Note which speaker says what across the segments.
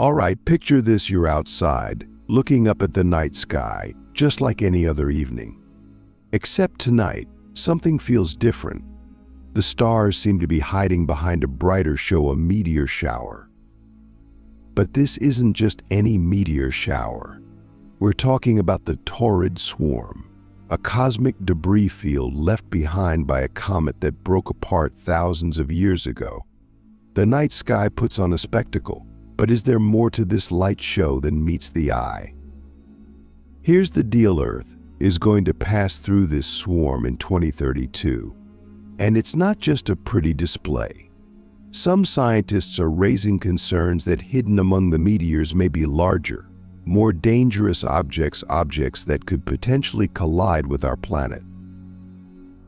Speaker 1: All right, picture this: you're outside, looking up at the night sky, just like any other evening. Except tonight, something feels different. The stars seem to be hiding behind a brighter show, a meteor shower. But this isn't just any meteor shower. We're talking about the Taurid Swarm, a cosmic debris field left behind by a comet that broke apart thousands of years ago. The night sky puts on a spectacle, but is there more to this light show than meets the eye? Here's the deal: Earth is going to pass through this swarm in 2032. And it's not just a pretty display. Some scientists are raising concerns that hidden among the meteors may be larger, more dangerous objects that could potentially collide with our planet.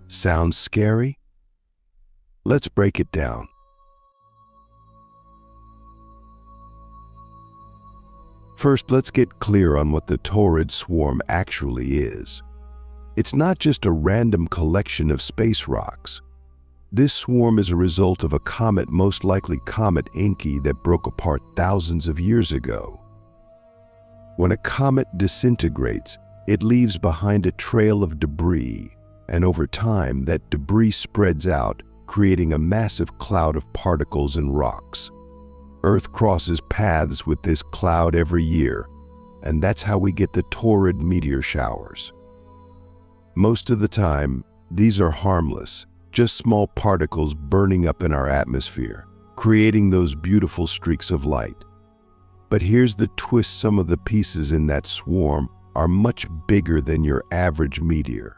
Speaker 1: Sounds scary? Let's break it down. First, let's get clear on what the Taurid Swarm actually is. It's not just a random collection of space rocks. This swarm is a result of a comet, most likely Comet Encke, that broke apart thousands of years ago. When a comet disintegrates, it leaves behind a trail of debris, and over time that debris spreads out, creating a massive cloud of particles and rocks. Earth crosses paths with this cloud every year, and that's how we get the Taurid meteor showers. Most of the time, these are harmless, just small particles burning up in our atmosphere, creating those beautiful streaks of light. But here's the twist: some of the pieces in that swarm are much bigger than your average meteor.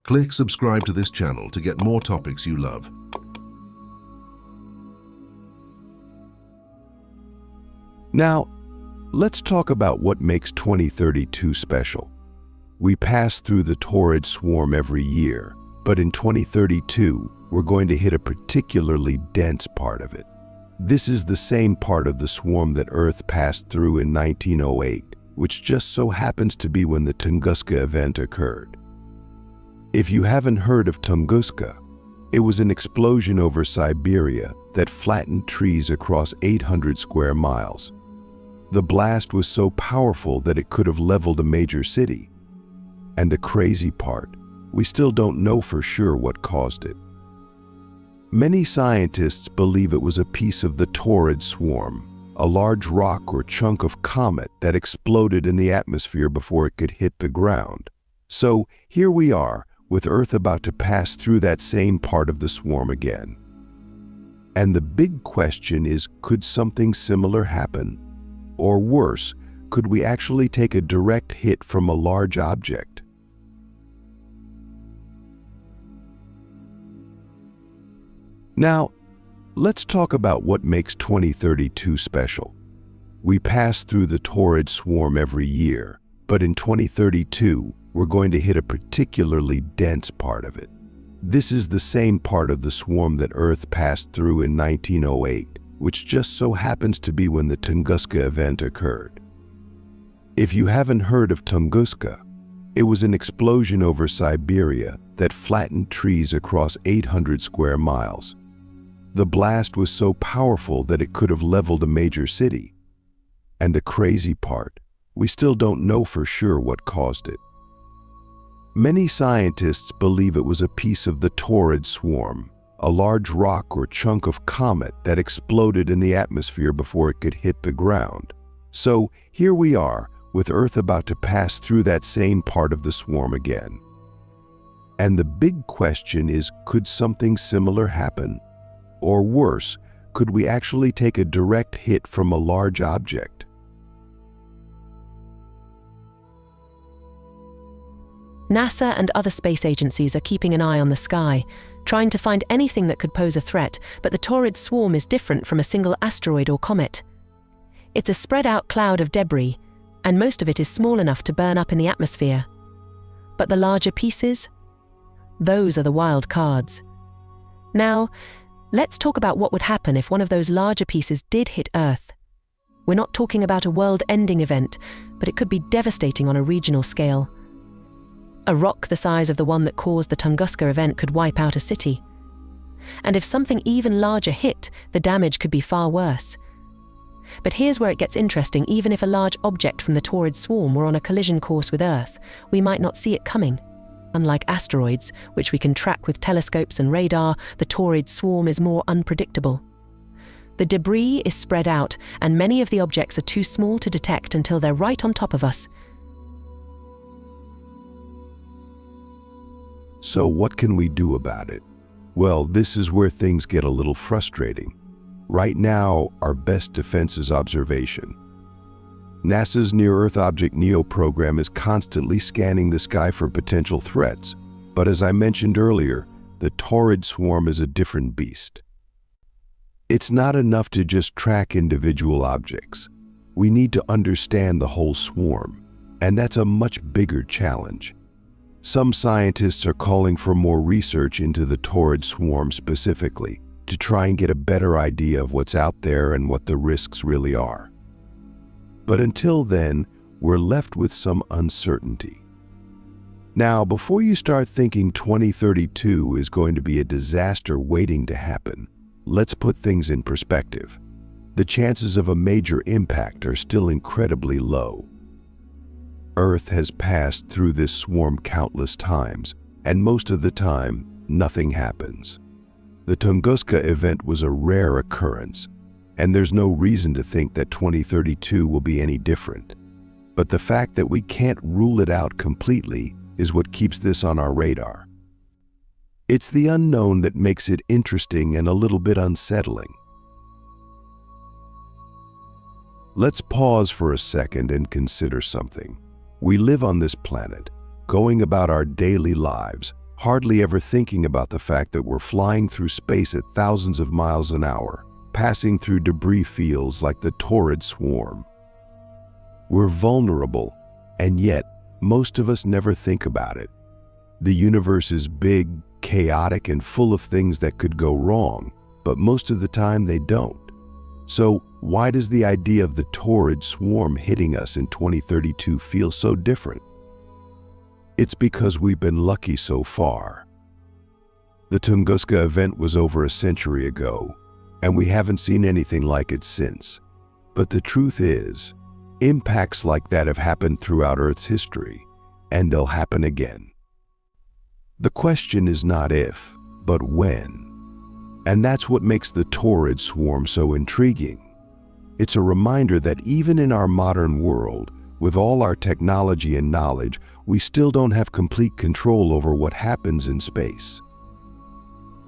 Speaker 2: Click subscribe to this channel to get more topics you love.
Speaker 1: Now, let's talk about what makes 2032 special. We pass through the Taurid Swarm every year, but in 2032, we're going to hit a particularly dense part of it. This is the same part of the swarm that Earth passed through in 1908, which just so happens to be when the Tunguska event occurred. If you haven't heard of Tunguska, it was an explosion over Siberia that flattened trees across 800 square miles. The blast was so powerful that it could have leveled a major city. And the crazy part, we still don't know for sure what caused it. Many scientists believe it was a piece of the Taurid Swarm, a large rock or chunk of comet that exploded in the atmosphere before it could hit the ground. So here we are, with Earth about to pass through that same part of the swarm again. And the big question is, could something similar happen? Or worse, could we actually take a direct hit from a large object? Now, let's talk about what makes 2032 special. We pass through the Taurid Swarm every year, but in 2032, we're going to hit a particularly dense part of it. This is the same part of the swarm that Earth passed through in 1908, which just so happens to be when the Tunguska event occurred. If you haven't heard of Tunguska, it was an explosion over Siberia that flattened trees across 800 square miles. The blast was so powerful that it could have leveled a major city. And the crazy part, we still don't know for sure what caused it. Many scientists believe it was a piece of the Taurid Swarm, a large rock or chunk of comet that exploded in the atmosphere before it could hit the ground. So here we are, with Earth about to pass through that same part of the swarm again. And the big question is, could something similar happen? Or worse, could we actually take a direct hit from a large object?
Speaker 3: NASA and other space agencies are keeping an eye on the sky, trying to find anything that could pose a threat, but the Taurid Swarm is different from a single asteroid or comet. It's a spread-out cloud of debris, and most of it is small enough to burn up in the atmosphere. But the larger pieces? Those are the wild cards. Now, let's talk about what would happen if one of those larger pieces did hit Earth. We're not talking about a world-ending event, but it could be devastating on a regional scale. A rock the size of the one that caused the Tunguska event could wipe out a city. And if something even larger hit, the damage could be far worse. But here's where it gets interesting. Even if a large object from the Taurid Swarm were on a collision course with Earth, we might not see it coming. Unlike asteroids, which we can track with telescopes and radar, the Taurid Swarm is more unpredictable. The debris is spread out, and many of the objects are too small to detect until they're right on top of us.
Speaker 1: So what can we do about it? Well, this is where things get a little frustrating. Right now, our best defense is observation. NASA's Near-Earth Object NEO program is constantly scanning the sky for potential threats, but as I mentioned earlier, the Taurid Swarm is a different beast. It's not enough to just track individual objects. We need to understand the whole swarm, and that's a much bigger challenge. Some scientists are calling for more research into the Taurid Swarm specifically, to try and get a better idea of what's out there and what the risks really are. But until then, we're left with some uncertainty. Now, before you start thinking 2032 is going to be a disaster waiting to happen, let's put things in perspective. The chances of a major impact are still incredibly low. Earth has passed through this swarm countless times, and most of the time, nothing happens. The Tunguska event was a rare occurrence, and there's no reason to think that 2032 will be any different. But the fact that we can't rule it out completely is what keeps this on our radar. It's the unknown that makes it interesting and a little bit unsettling. Let's pause for a second and consider something. We live on this planet, going about our daily lives, hardly ever thinking about the fact that we're flying through space at thousands of miles an hour, passing through debris fields like the Taurid Swarm. We're vulnerable, and yet most of us never think about it. The universe is big, chaotic, and full of things that could go wrong, but most of the time they don't. So why does the idea of the Taurid Swarm hitting us in 2032 feel so different? It's because we've been lucky so far. The Tunguska event was over a century ago, and we haven't seen anything like it since. But the truth is, impacts like that have happened throughout Earth's history, and they'll happen again. The question is not if, but when. And that's what makes the Taurid Swarm so intriguing. It's a reminder that even in our modern world, with all our technology and knowledge, we still don't have complete control over what happens in space.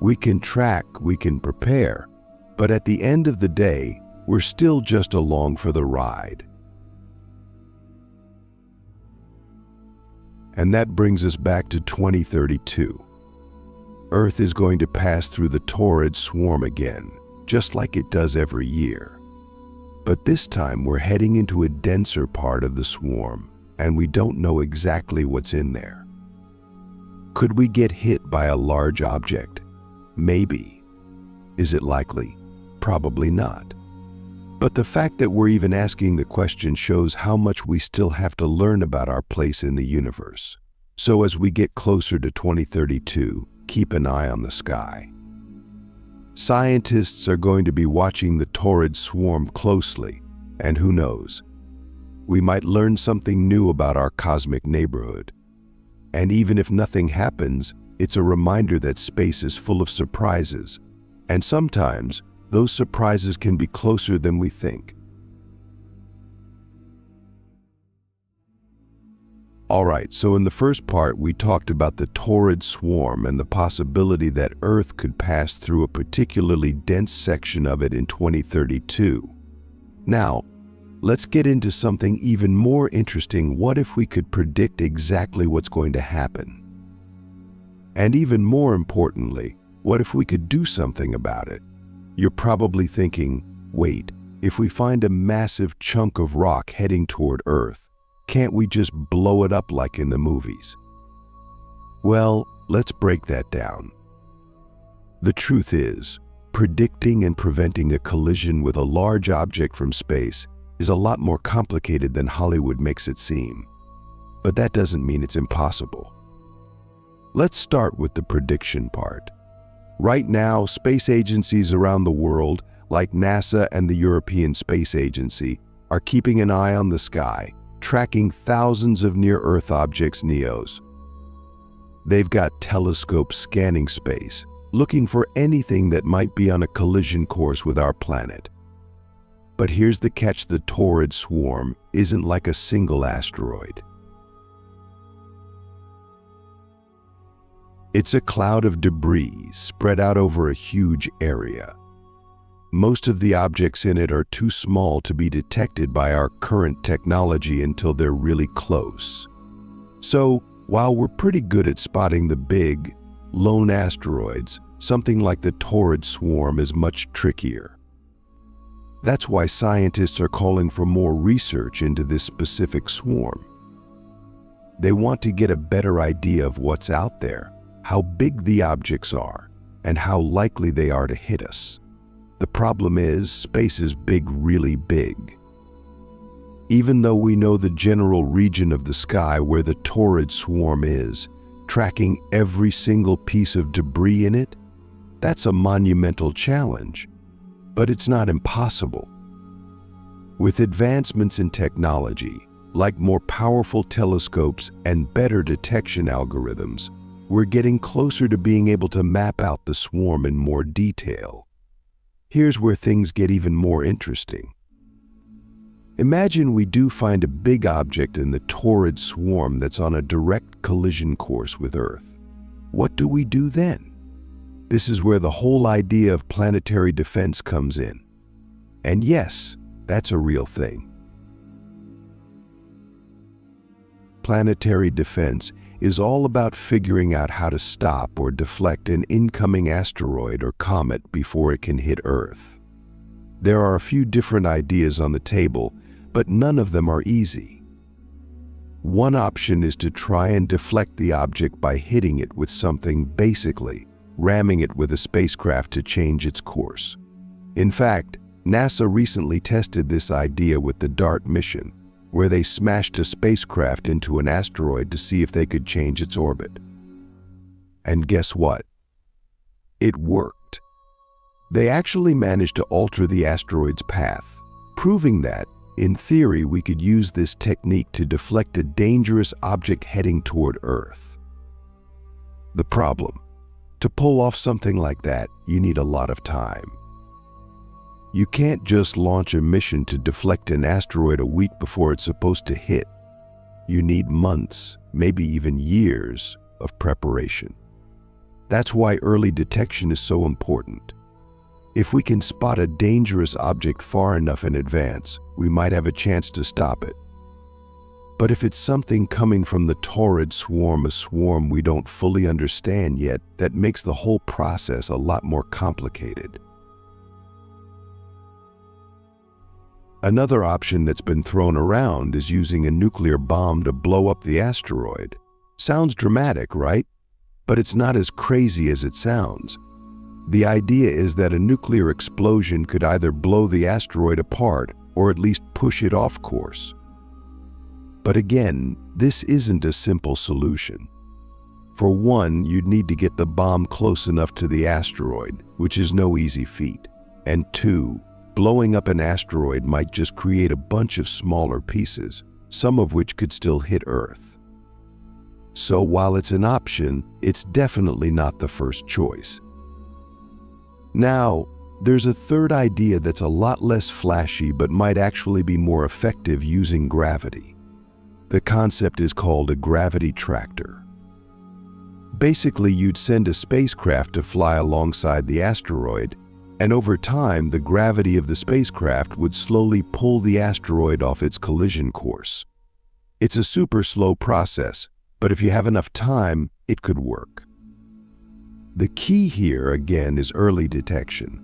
Speaker 1: We can track, we can prepare, but at the end of the day, we're still just along for the ride. And that brings us back to 2032. Earth is going to pass through the Taurid Swarm again, just like it does every year. But this time we're heading into a denser part of the swarm, and we don't know exactly what's in there. Could we get hit by a large object? Maybe. Is it likely? Probably not. But the fact that we're even asking the question shows how much we still have to learn about our place in the universe. So as we get closer to 2032, keep an eye on the sky. Scientists are going to be watching the Taurid Swarm closely, and who knows, we might learn something new about our cosmic neighborhood. And even if nothing happens, it's a reminder that space is full of surprises, and sometimes those surprises can be closer than we think. Alright, so in the first part we talked about the Taurid Swarm and the possibility that Earth could pass through a particularly dense section of it in 2032. Now, let's get into something even more interesting. What if we could predict exactly what's going to happen? And even more importantly, what if we could do something about it? You're probably thinking, wait, if we find a massive chunk of rock heading toward Earth, can't we just blow it up like in the movies? Well, let's break that down. The truth is, predicting and preventing a collision with a large object from space is a lot more complicated than Hollywood makes it seem. But that doesn't mean it's impossible. Let's start with the prediction part. Right now, space agencies around the world, like NASA and the European Space Agency, are keeping an eye on the sky, tracking thousands of near-Earth objects, NEOs. They've got telescopes scanning space, looking for anything that might be on a collision course with our planet. But here's the catch: the Taurid Swarm isn't like a single asteroid. It's a cloud of debris spread out over a huge area. Most of the objects in it are too small to be detected by our current technology until they're really close. So, while we're pretty good at spotting the big, lone asteroids, something like the Taurid Swarm is much trickier. That's why scientists are calling for more research into this specific swarm. They want to get a better idea of what's out there, how big the objects are, and how likely they are to hit us. The problem is, space is big, really big. Even though we know the general region of the sky where the Taurid Swarm is, tracking every single piece of debris in it, that's a monumental challenge. But it's not impossible. With advancements in technology, like more powerful telescopes and better detection algorithms, we're getting closer to being able to map out the swarm in more detail. Here's where things get even more interesting. Imagine we do find a big object in the Taurid Swarm that's on a direct collision course with Earth. What do we do then? This is where the whole idea of planetary defense comes in. And yes, that's a real thing. Planetary defense is all about figuring out how to stop or deflect an incoming asteroid or comet before it can hit Earth. There are a few different ideas on the table, but none of them are easy. One option is to try and deflect the object by hitting it with something, basically ramming it with a spacecraft to change its course. In fact, NASA recently tested this idea with the DART mission, where they smashed a spacecraft into an asteroid to see if they could change its orbit. And guess what? It worked. They actually managed to alter the asteroid's path, proving that, in theory, we could use this technique to deflect a dangerous object heading toward Earth. The problem: to pull off something like that, you need a lot of time. You can't just launch a mission to deflect an asteroid a week before it's supposed to hit. You need months, maybe even years, of preparation. That's why early detection is so important. If we can spot a dangerous object far enough in advance, we might have a chance to stop it. But if it's something coming from the Taurid Swarm, a swarm we don't fully understand yet, that makes the whole process a lot more complicated. Another option that's been thrown around is using a nuclear bomb to blow up the asteroid. Sounds dramatic, right? But it's not as crazy as it sounds. The idea is that a nuclear explosion could either blow the asteroid apart or at least push it off course. But again, this isn't a simple solution. For one, you'd need to get the bomb close enough to the asteroid, which is no easy feat. And two, blowing up an asteroid might just create a bunch of smaller pieces, some of which could still hit Earth. So while it's an option, it's definitely not the first choice. Now, there's a third idea that's a lot less flashy but might actually be more effective using gravity. The concept is called a gravity tractor. Basically, you'd send a spacecraft to fly alongside the asteroid, and over time, the gravity of the spacecraft would slowly pull the asteroid off its collision course. It's a super slow process, but if you have enough time, it could work. The key here, again, is early detection.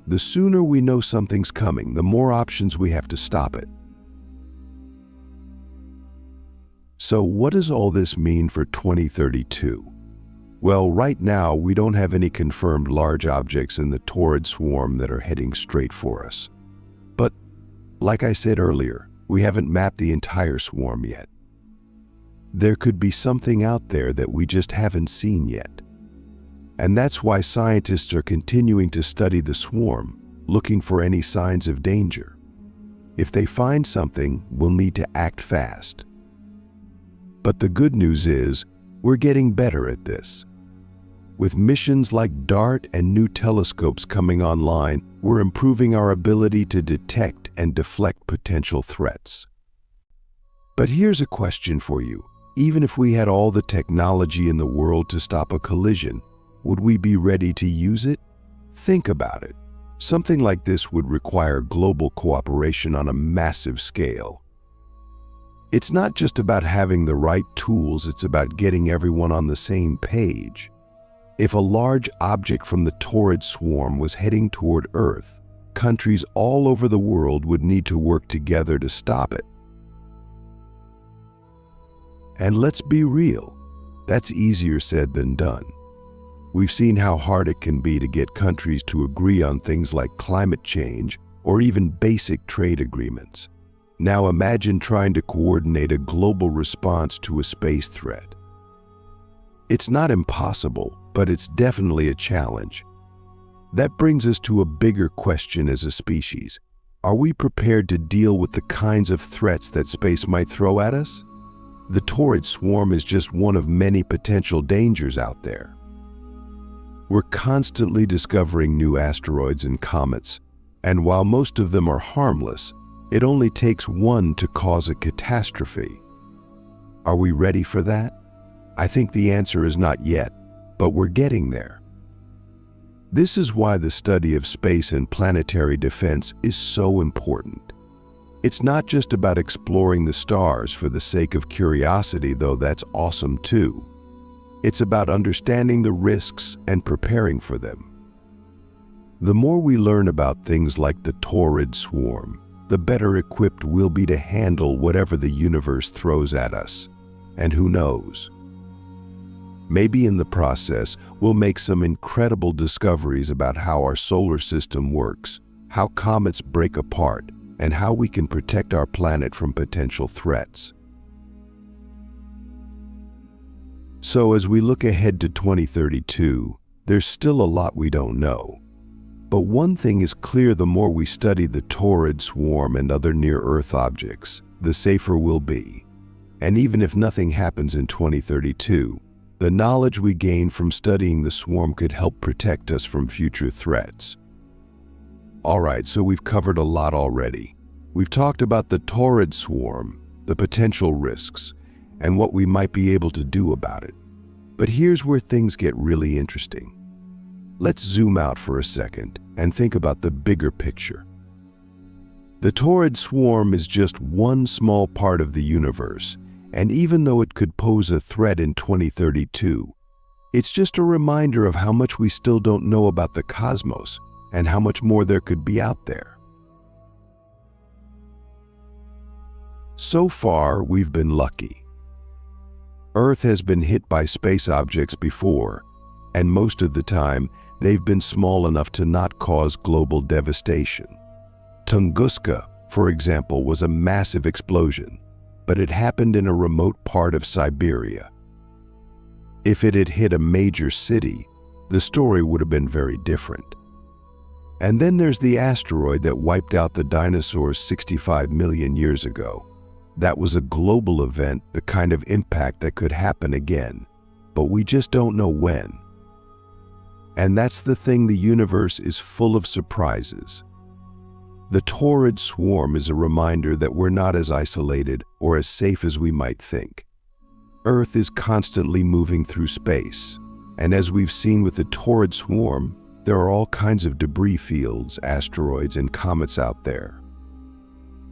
Speaker 1: The sooner we know something's coming, the more options we have to stop it. So what does all this mean for 2032? Well, right now, we don't have any confirmed large objects in the Taurid Swarm that are heading straight for us. But, like I said earlier, we haven't mapped the entire swarm yet. There could be something out there that we just haven't seen yet. And that's why scientists are continuing to study the swarm, looking for any signs of danger. If they find something, we'll need to act fast. But the good news is, we're getting better at this. With missions like DART and new telescopes coming online, we're improving our ability to detect and deflect potential threats. But here's a question for you. Even if we had all the technology in the world to stop a collision, would we be ready to use it? Think about it. Something like this would require global cooperation on a massive scale. It's not just about having the right tools, it's about getting everyone on the same page. If a large object from the Taurid Swarm was heading toward Earth, countries all over the world would need to work together to stop it. And let's be real, that's easier said than done. We've seen how hard it can be to get countries to agree on things like climate change or even basic trade agreements. Now imagine trying to coordinate a global response to a space threat. It's not impossible, but it's definitely a challenge. That brings us to a bigger question as a species. Are we prepared to deal with the kinds of threats that space might throw at us? The Taurid Swarm is just one of many potential dangers out there. We're constantly discovering new asteroids and comets, and while most of them are harmless, it only takes one to cause a catastrophe. Are we ready for that? I think the answer is not yet, but we're getting there. This is why the study of space and planetary defense is so important. It's not just about exploring the stars for the sake of curiosity, though that's awesome too. It's about understanding the risks and preparing for them. The more we learn about things like the Taurid Swarm, the better equipped we'll be to handle whatever the universe throws at us. And who knows? Maybe in the process, we'll make some incredible discoveries about how our solar system works, how comets break apart, and how we can protect our planet from potential threats. So as we look ahead to 2032, there's still a lot we don't know. But one thing is clear: the more we study the Taurid Swarm and other near-Earth objects, the safer we'll be. And even if nothing happens in 2032, the knowledge we gain from studying the swarm could help protect us from future threats. Alright, so we've covered a lot already. We've talked about the Taurid Swarm, the potential risks, and what we might be able to do about it. But here's where things get really interesting. Let's zoom out for a second and think about the bigger picture. The Taurid Swarm is just one small part of the universe, and even though it could pose a threat in 2032, it's just a reminder of how much we still don't know about the cosmos and how much more there could be out there. So far, we've been lucky. Earth has been hit by space objects before, and most of the time, they've been small enough to not cause global devastation. Tunguska, for example, was a massive explosion, but it happened in a remote part of Siberia. If it had hit a major city, the story would have been very different. And then there's the asteroid that wiped out the dinosaurs 65 million years ago. That was a global event, the kind of impact that could happen again, but we just don't know when. And that's the thing, the universe is full of surprises. The Taurid Swarm is a reminder that we're not as isolated or as safe as we might think. Earth is constantly moving through space, and as we've seen with the Taurid Swarm, there are all kinds of debris fields, asteroids, and comets out there.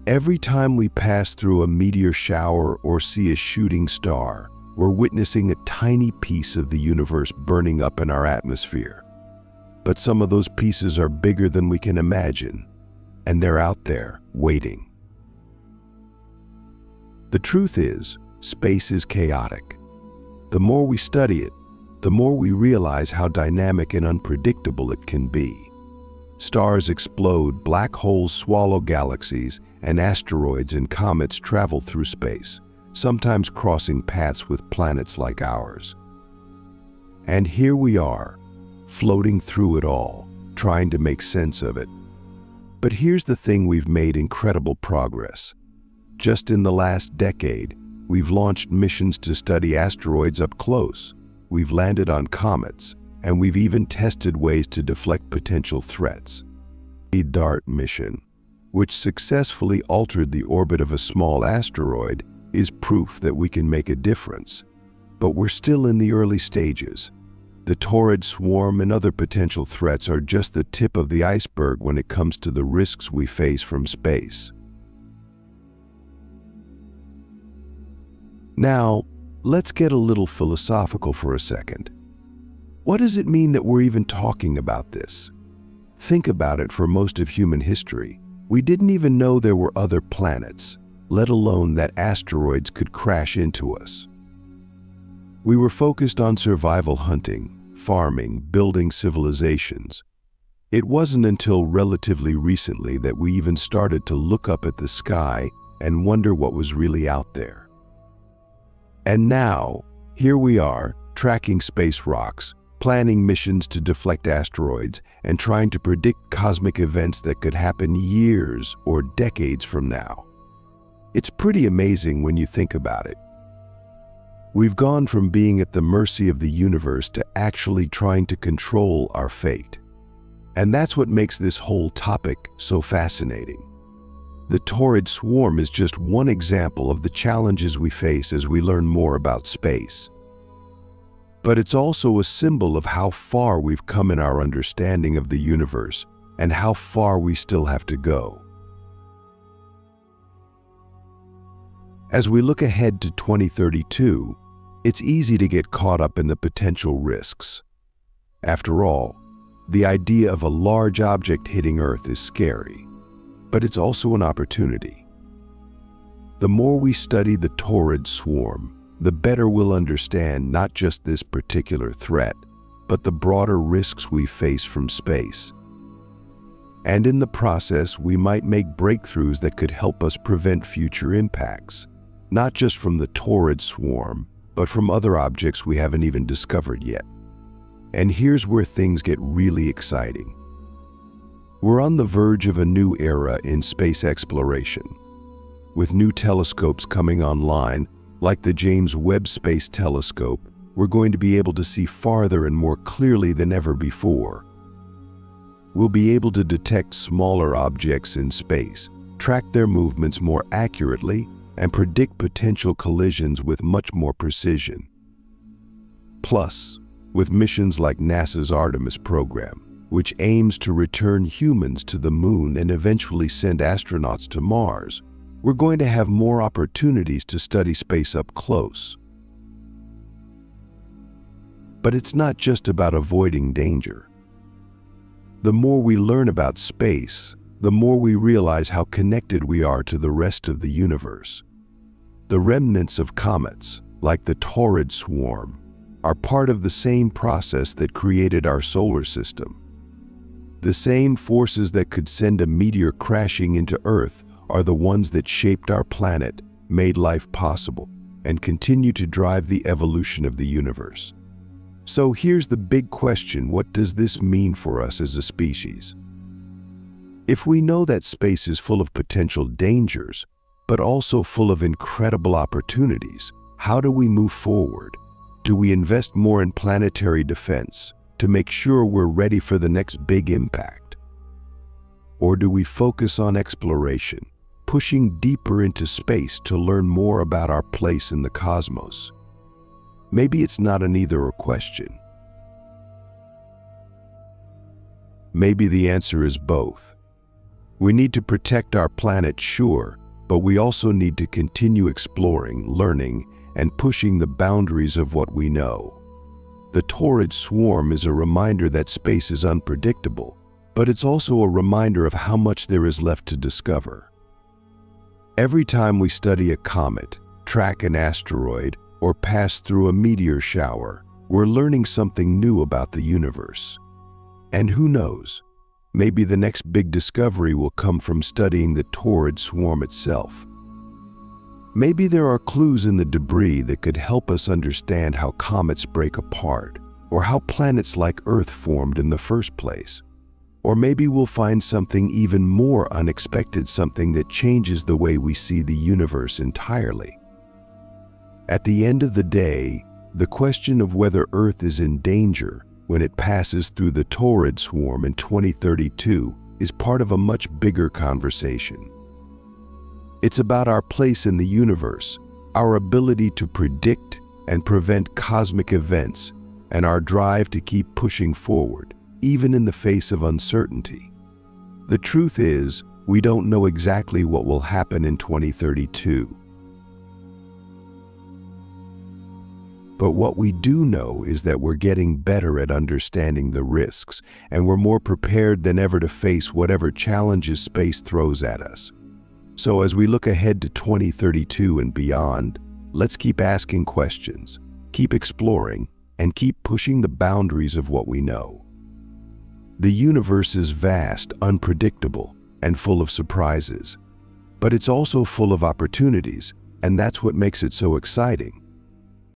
Speaker 1: Every time we pass through a meteor shower or see a shooting star, we're witnessing a tiny piece of the universe burning up in our atmosphere. But some of those pieces are bigger than we can imagine, and they're out there, waiting. The truth is, space is chaotic. The more we study it, the more we realize how dynamic and unpredictable it can be. Stars explode, black holes swallow galaxies, and asteroids and comets travel through space, sometimes crossing paths with planets like ours. And here we are, floating through it all, trying to make sense of it. But here's the thing: we've made incredible progress. Just in the last decade, we've launched missions to study asteroids up close. We've landed on comets, and we've even tested ways to deflect potential threats. The DART mission, which successfully altered the orbit of a small asteroid, is proof that we can make a difference. But we're still in the early stages. The Taurid Swarm and other potential threats are just the tip of the iceberg when it comes to the risks we face from space. Now, let's get a little philosophical for a second. What does it mean that we're even talking about this? Think about it. For most of human history, we didn't even know there were other planets, let alone that asteroids could crash into us. We were focused on survival, hunting, farming, building civilizations. It wasn't until relatively recently that we even started to look up at the sky and wonder what was really out there. And now, here we are, tracking space rocks, planning missions to deflect asteroids, and trying to predict cosmic events that could happen years or decades from now. It's pretty amazing when you think about it. We've gone from being at the mercy of the universe to actually trying to control our fate. And that's what makes this whole topic so fascinating. The Taurid Swarm is just one example of the challenges we face as we learn more about space. But it's also a symbol of how far we've come in our understanding of the universe and how far we still have to go. As we look ahead to 2032, it's easy to get caught up in the potential risks. After all, the idea of a large object hitting Earth is scary, but it's also an opportunity. The more we study the Taurid Swarm, the better we'll understand not just this particular threat, but the broader risks we face from space. And in the process, we might make breakthroughs that could help us prevent future impacts, not just from the Taurid Swarm, but from other objects we haven't even discovered yet. And here's where things get really exciting. We're on the verge of a new era in space exploration. With new telescopes coming online, like the James Webb Space Telescope, we're going to be able to see farther and more clearly than ever before. We'll be able to detect smaller objects in space, track their movements more accurately, and predict potential collisions with much more precision. Plus, with missions like NASA's Artemis program, which aims to return humans to the moon and eventually send astronauts to Mars, we're going to have more opportunities to study space up close. But it's not just about avoiding danger. The more we learn about space, the more we realize how connected we are to the rest of the universe. The remnants of comets, like the Taurid Swarm, are part of the same process that created our solar system. The same forces that could send a meteor crashing into Earth are the ones that shaped our planet, made life possible, and continue to drive the evolution of the universe. So here's the big question: what does this mean for us as a species? If we know that space is full of potential dangers, but also full of incredible opportunities, how do we move forward? Do we invest more in planetary defense to make sure we're ready for the next big impact? Or do we focus on exploration, pushing deeper into space to learn more about our place in the cosmos? Maybe it's not an either-or question. Maybe the answer is both. We need to protect our planet, sure, but we also need to continue exploring, learning, and pushing the boundaries of what we know. The Taurid Swarm is a reminder that space is unpredictable, but it's also a reminder of how much there is left to discover. Every time we study a comet, track an asteroid, or pass through a meteor shower, we're learning something new about the universe. And who knows? Maybe the next big discovery will come from studying the Taurid Swarm itself. Maybe there are clues in the debris that could help us understand how comets break apart, or how planets like Earth formed in the first place. Or maybe we'll find something even more unexpected, something that changes the way we see the universe entirely. At the end of the day, the question of whether Earth is in danger when it passes through the Taurid Swarm in 2032 is part of a much bigger conversation. It's about our place in the universe, our ability to predict and prevent cosmic events, and our drive to keep pushing forward, even in the face of uncertainty. The truth is, we don't know exactly what will happen in 2032. But what we do know is that we're getting better at understanding the risks, and we're more prepared than ever to face whatever challenges space throws at us. So as we look ahead to 2032 and beyond, let's keep asking questions, keep exploring, and keep pushing the boundaries of what we know. The universe is vast, unpredictable, and full of surprises. But it's also full of opportunities, and that's what makes it so exciting.